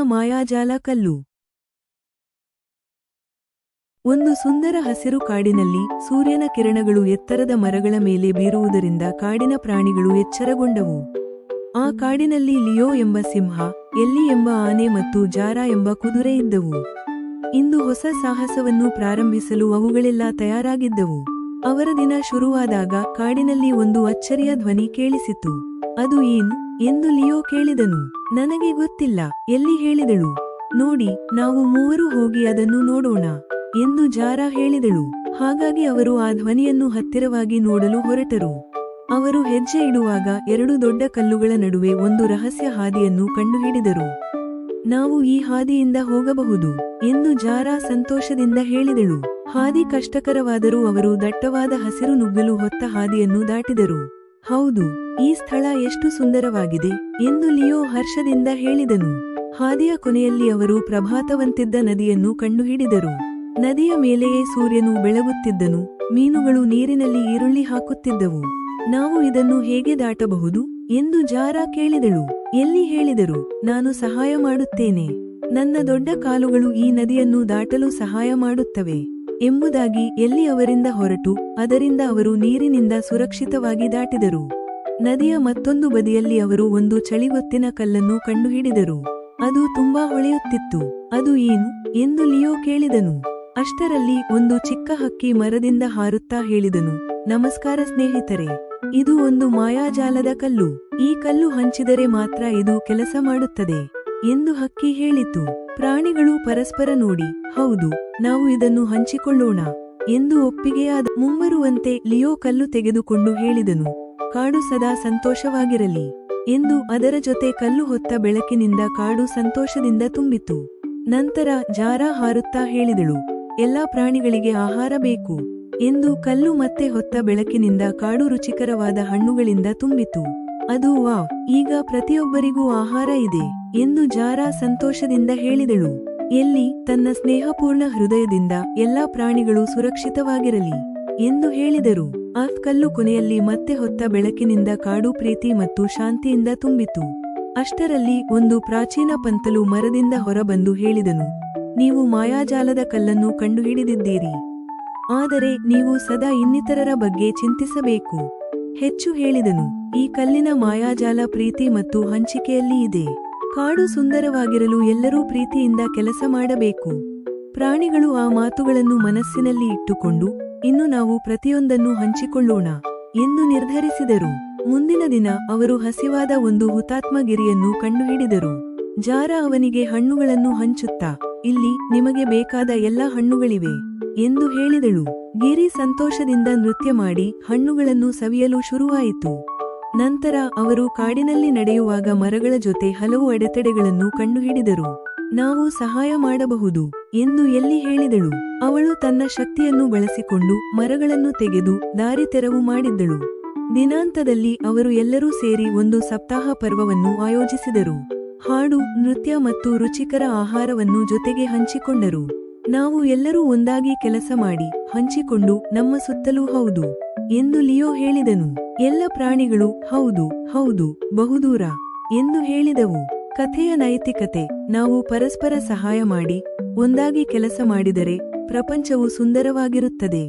ಮಾಯಾಜಾಲ ಕಲ್ಲು. ಒಂದು ಸುಂದರ ಹಸಿರು ಕಾಡಿನಲ್ಲಿ ಸೂರ್ಯನ ಕಿರಣಗಳು ಎತ್ತರದ ಮರಗಳ ಮೇಲೆ ಬೀರುವುದರಿಂದ ಕಾಡಿನ ಪ್ರಾಣಿಗಳು ಎಚ್ಚರಗೊಂಡವು. ಆ ಕಾಡಿನಲ್ಲಿ ಲಿಯೋ ಎಂಬ ಸಿಂಹ, ಎಲ್ಲಿ ಎಂಬ ಆನೆ ಮತ್ತು ಜಾರಾ ಎಂಬ ಕುದುರೆ ಇದ್ದವು. ಇಂದು ಹೊಸ ಸಾಹಸವನ್ನು ಪ್ರಾರಂಭಿಸಲು ಅವುಗಳೆಲ್ಲ ತಯಾರಾಗಿದ್ದವು. ಅವರ ದಿನ ಶುರುವಾದಾಗ ಕಾಡಿನಲ್ಲಿ ಒಂದು ಅಚ್ಚರಿಯ ಧ್ವನಿ ಕೇಳಿಸಿತು. ಅದು ಏನು ಎಂದು ಲಿಯೋ ಕೇಳಿದನು. ನನಗೆ ಗೊತ್ತಿಲ್ಲ, ಎಲ್ಲಿ ಹೇಳಿದಳು. ನೋಡಿ, ನಾವು ಮೂವರು ಹೋಗಿ ಅದನ್ನು ನೋಡೋಣ ಎಂದು ಜಾರಾ ಹೇಳಿದಳು. ಹಾಗಾಗಿ ಅವರು ಆ ಧ್ವನಿಯನ್ನು ಹತ್ತಿರವಾಗಿ ನೋಡಲು ಹೊರಟರು. ಅವರು ಹೆಜ್ಜೆ ಇಡುವಾಗ ಎರಡು ದೊಡ್ಡ ಕಲ್ಲುಗಳ ನಡುವೆ ಒಂದು ರಹಸ್ಯ ಹಾದಿಯನ್ನು ಕಂಡುಹಿಡಿದರು. ನಾವು ಈ ಹಾದಿಯಿಂದ ಹೋಗಬಹುದು ಎಂದು ಜಾರಾ ಸಂತೋಷದಿಂದ ಹೇಳಿದಳು. ಹಾದಿ ಕಷ್ಟಕರವಾದರೂ ಅವರು ದಟ್ಟವಾದ ಹಸಿರು ನುಗ್ಗಲು ಹೊತ್ತ ಹಾದಿಯನ್ನು ದಾಟಿದರು. ಹೌದು, ಈ ಸ್ಥಳ ಎಷ್ಟು ಸುಂದರವಾಗಿದೆ ಎಂದು ಲಿಯೋ ಹರ್ಷದಿಂದ ಹೇಳಿದನು. ಹಾದಿಯ ಕೊನೆಯಲ್ಲಿ ಅವರು ಪ್ರಭಾತವಂತಿದ್ದ ನದಿಯನ್ನು ಕಂಡುಹಿಡಿದರು. ನದಿಯ ಮೇಲೆಯೇ ಸೂರ್ಯನು ಬೆಳಗುತ್ತಿದ್ದನು. ಮೀನುಗಳು ನೀರಿನಲ್ಲಿ ಈರುಳ್ಳಿ ಹಾಕುತ್ತಿದ್ದವು. ನಾವು ಇದನ್ನು ಹೇಗೆ ದಾಟಬಹುದು ಎಂದು ಜಾರಾ ಕೇಳಿದಳು. ಎಲ್ಲಿ ಹೇಳಿದರು, ನಾನು ಸಹಾಯ ಮಾಡುತ್ತೇನೆ. ನನ್ನ ದೊಡ್ಡ ಕಾಲುಗಳು ಈ ನದಿಯನ್ನು ದಾಟಲು ಸಹಾಯ ಮಾಡುತ್ತವೆ ಎಂಬುದಾಗಿ ಎಲ್ಲಿ ಅವರಿಂದ ಹೊರಟು ಅದರಿಂದ ಅವರು ನೀರಿನಿಂದ ಸುರಕ್ಷಿತವಾಗಿ ದಾಟಿದರು. ನದಿಯ ಮತ್ತೊಂದು ಬದಿಯಲ್ಲಿ ಅವರು ಒಂದು ಚಳಿಗೊತ್ತಿನ ಕಲ್ಲನ್ನು ಕಂಡುಹಿಡಿದರು. ಅದು ತುಂಬಾ ಹೊಳೆಯುತ್ತಿತ್ತು. ಅದು ಏನು ಎಂದು ಲಿಯೋ ಕೇಳಿದನು. ಅಷ್ಟರಲ್ಲಿ ಒಂದು ಚಿಕ್ಕ ಹಕ್ಕಿ ಮರದಿಂದ ಹಾರುತ್ತಾ ಹೇಳಿದನು, ನಮಸ್ಕಾರ ಸ್ನೇಹಿತರೆ, ಇದು ಒಂದು ಮಾಯಾಜಾಲದ ಕಲ್ಲು. ಈ ಕಲ್ಲು ಹಂಚಿದರೆ ಮಾತ್ರ ಇದು ಕೆಲಸ ಮಾಡುತ್ತದೆ ಎಂದು ಹಕ್ಕಿ ಹೇಳಿತು. ಪ್ರಾಣಿಗಳು ಪರಸ್ಪರ ನೋಡಿ, ಹೌದು, ನಾವು ಇದನ್ನು ಹಂಚಿಕೊಳ್ಳೋಣ ಎಂದು ಒಪ್ಪಿಗೆಯಾದ. ಮುಂಬರುವಂತೆ ಲಿಯೋ ಕಲ್ಲು ತೆಗೆದುಕೊಂಡು ಹೇಳಿದನು, ಕಾಡು ಸದಾ ಸಂತೋಷವಾಗಿರಲಿ ಎಂದು. ಅದರ ಜೊತೆ ಕಲ್ಲು ಹೊತ್ತ ಬೆಳಕಿನಿಂದ ಕಾಡು ಸಂತೋಷದಿಂದ ತುಂಬಿತು. ನಂತರ ಜಾರಾ ಹಾರುತ್ತಾ ಹೇಳಿದಳು, ಎಲ್ಲಾ ಪ್ರಾಣಿಗಳಿಗೆ ಆಹಾರ ಬೇಕು ಎಂದು. ಕಲ್ಲು ಮತ್ತೆ ಹೊತ್ತ ಬೆಳಕಿನಿಂದ ಕಾಡು ರುಚಿಕರವಾದ ಹಣ್ಣುಗಳಿಂದ ತುಂಬಿತು. ಅದು ವಾವ್, ಈಗ ಪ್ರತಿಯೊಬ್ಬರಿಗೂ ಆಹಾರ ಇದೆ ಎಂದು ಜಾರಾ ಸಂತೋಷದಿಂದ ಹೇಳಿದಳು. ಎಲ್ಲಿ ತನ್ನ ಸ್ನೇಹಪೂರ್ಣ ಹೃದಯದಿಂದ ಎಲ್ಲಾ ಪ್ರಾಣಿಗಳು ಸುರಕ್ಷಿತವಾಗಿರಲಿ ಎಂದು ಹೇಳಿದರು. ಆ ಕಲ್ಲು ಕೊನೆಯಲ್ಲಿ ಮತ್ತೆ ಹೊತ್ತ ಬೆಳಕಿನಿಂದ ಕಾಡು ಪ್ರೀತಿ ಮತ್ತು ಶಾಂತಿಯಿಂದ ತುಂಬಿತು. ಅಷ್ಟರಲ್ಲಿ ಒಂದು ಪ್ರಾಚೀನ ಪಂತಲು ಮರದಿಂದ ಹೊರಬಂದು ಹೇಳಿದನು, ನೀವು ಮಾಯಾಜಾಲದ ಕಲ್ಲನ್ನು ಕಂಡುಹಿಡಿದಿದ್ದೀರಿ. ಆದರೆ ನೀವು ಸದಾ ಇನ್ನಿತರರ ಬಗ್ಗೆ ಚಿಂತಿಸಬೇಕು. ಹೆಚ್ಚು ಹೇಳಿದನು, ಈ ಕಲ್ಲಿನ ಮಾಯಾಜಾಲ ಪ್ರೀತಿ ಮತ್ತು ಹಂಚಿಕೆಯಲ್ಲಿ ಇದೆ. ಕಾಡು ಸುಂದರವಾಗಿರಲು ಎಲ್ಲರೂ ಪ್ರೀತಿಯಿಂದ ಕೆಲಸ ಮಾಡಬೇಕು. ಪ್ರಾಣಿಗಳು ಆ ಮಾತುಗಳನ್ನು ಮನಸ್ಸಿನಲ್ಲಿ ಇಟ್ಟುಕೊಂಡು, ಇನ್ನು ನಾವು ಪ್ರತಿಯೊಂದನ್ನು ಹಂಚಿಕೊಳ್ಳೋಣ ಎಂದು ನಿರ್ಧರಿಸಿದರು. ಮುಂದಿನ ದಿನ ಅವರು ಹಸಿವಾದ ಒಂದು ಹುತಾತ್ಮ ಗಿರಿಯನ್ನು ಕಂಡುಹಿಡಿದರು. ಜಾರಾ ಅವನಿಗೆ ಹಣ್ಣುಗಳನ್ನು ಹಂಚುತ್ತಾ, ಇಲ್ಲಿ ನಿಮಗೆ ಬೇಕಾದ ಎಲ್ಲ ಹಣ್ಣುಗಳಿವೆ ಎಂದು ಹೇಳಿದಳು. ಗಿರಿ ಸಂತೋಷದಿಂದ ನೃತ್ಯ ಮಾಡಿ ಹಣ್ಣುಗಳನ್ನು ಸವಿಯಲು ಶುರುವಾಯಿತು. ನಂತರ ಅವರು ಕಾಡಿನಲ್ಲಿ ನಡೆಯುವಾಗ ಮರಗಳ ಜೊತೆ ಹಲವು ಅಡೆತಡೆಗಳನ್ನು ಕಂಡುಹಿಡಿದರು. ನಾವು ಸಹಾಯ ಮಾಡಬಹುದು ಎಂದು ಎಲ್ಲಿ ಹೇಳಿದಳು. ಅವಳು ತನ್ನ ಶಕ್ತಿಯನ್ನು ಬಳಸಿಕೊಂಡು ಮರಗಳನ್ನು ತೆಗೆದು ದಾರಿ ತೆರವು ಮಾಡಿದ್ದಳು. ದಿನಾಂತದಲ್ಲಿ ಅವರು ಎಲ್ಲರೂ ಸೇರಿ ಒಂದು ಸಪ್ತಾಹ ಪರ್ವವನ್ನು ಆಯೋಜಿಸಿದರು. ಹಾಡು, ನೃತ್ಯ ಮತ್ತು ರುಚಿಕರ ಆಹಾರವನ್ನು ಜೊತೆಗೆ ಹಂಚಿಕೊಂಡರು. ನಾವು ಎಲ್ಲರೂ ಒಂದಾಗಿ ಕೆಲಸ ಮಾಡಿ ಹಂಚಿಕೊಂಡು ನಮ್ಮ ಸುತ್ತಲೂ ಹೌದು ಎಂದು ಲಿಯೋ ಹೇಳಿದನು. ಎಲ್ಲ ಪ್ರಾಣಿಗಳು ಹೌದು ಹೌದು ಬಹುದೂರ ಎಂದು ಹೇಳಿದವು. ಕಥೆಯ ನೈತಿಕತೆ, ನಾವು ಪರಸ್ಪರ ಸಹಾಯ ಮಾಡಿ ಒಂದಾಗಿ ಕೆಲಸ ಮಾಡಿದರೆ ಪ್ರಪಂಚವು ಸುಂದರವಾಗಿರುತ್ತದೆ.